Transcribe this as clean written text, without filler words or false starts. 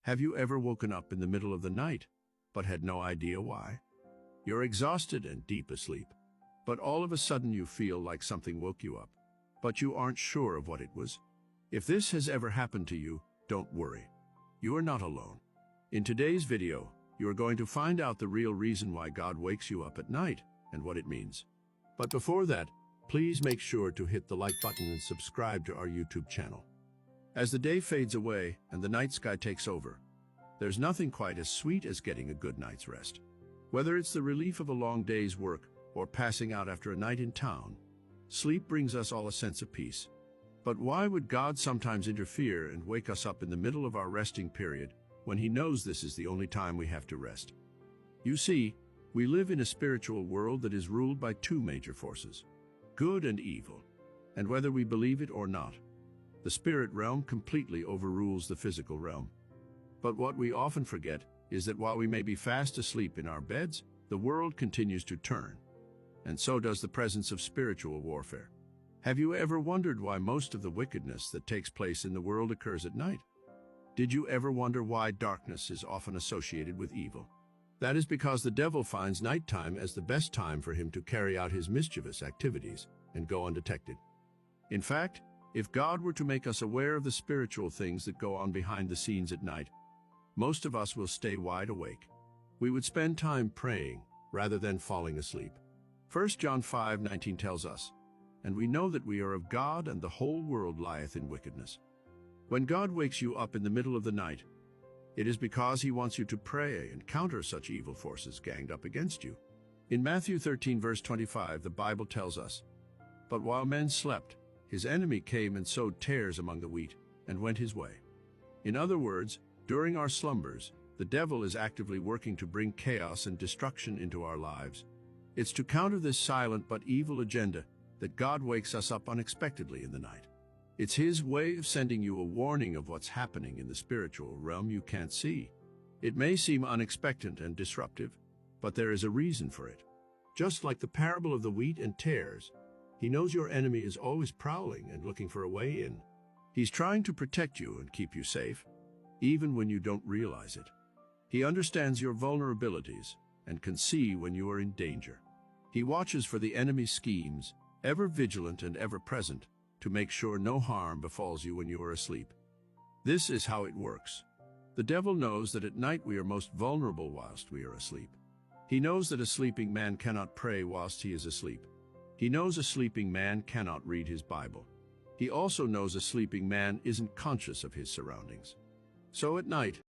Have you ever woken up in the middle of the night, but had no idea why? You're exhausted and deep asleep, but all of a sudden you feel like something woke you up, but you aren't sure of what it was. If this has ever happened to you, don't worry. You are not alone. In today's video, you are going to find out the real reason why God wakes you up at night and what it means. But before that, please make sure to hit the like button and subscribe to our YouTube channel. As the day fades away and the night sky takes over, there's nothing quite as sweet as getting a good night's rest. Whether it's the relief of a long day's work or passing out after a night in town, sleep brings us all a sense of peace. But why would God sometimes interfere and wake us up in the middle of our resting period when He knows this is the only time we have to rest? You see, we live in a spiritual world that is ruled by two major forces, good and evil. And whether we believe it or not, the spirit realm completely overrules the physical realm. But what we often forget is that while we may be fast asleep in our beds, the world continues to turn. And so does the presence of spiritual warfare. Have you ever wondered why most of the wickedness that takes place in the world occurs at night? Did you ever wonder why darkness is often associated with evil? That is because the devil finds nighttime as the best time for him to carry out his mischievous activities and go undetected. In fact, if God were to make us aware of the spiritual things that go on behind the scenes at night, most of us will stay wide awake. We would spend time praying rather than falling asleep. 1 John 5:19 tells us, "And we know that we are of God, and the whole world lieth in wickedness." When God wakes you up in the middle of the night, it is because He wants you to pray and counter such evil forces ganged up against you. In Matthew 13 verse 25, the Bible tells us, "But while men slept, his enemy came and sowed tares among the wheat, and went his way." In other words, during our slumbers, the devil is actively working to bring chaos and destruction into our lives. It's to counter this silent but evil agenda that God wakes us up unexpectedly in the night. It's His way of sending you a warning of what's happening in the spiritual realm you can't see. It may seem unexpected and disruptive, but there is a reason for it. Just like the parable of the wheat and tares, He knows your enemy is always prowling and looking for a way in. He's trying to protect you and keep you safe, even when you don't realize it. He understands your vulnerabilities and can see when you are in danger. He watches for the enemy's schemes, ever vigilant and ever present, to make sure no harm befalls you when you are asleep. This is how it works. The devil knows that at night we are most vulnerable whilst we are asleep. He knows that a sleeping man cannot pray whilst he is asleep. He knows a sleeping man cannot read his Bible. He also knows a sleeping man isn't conscious of his surroundings. So at night,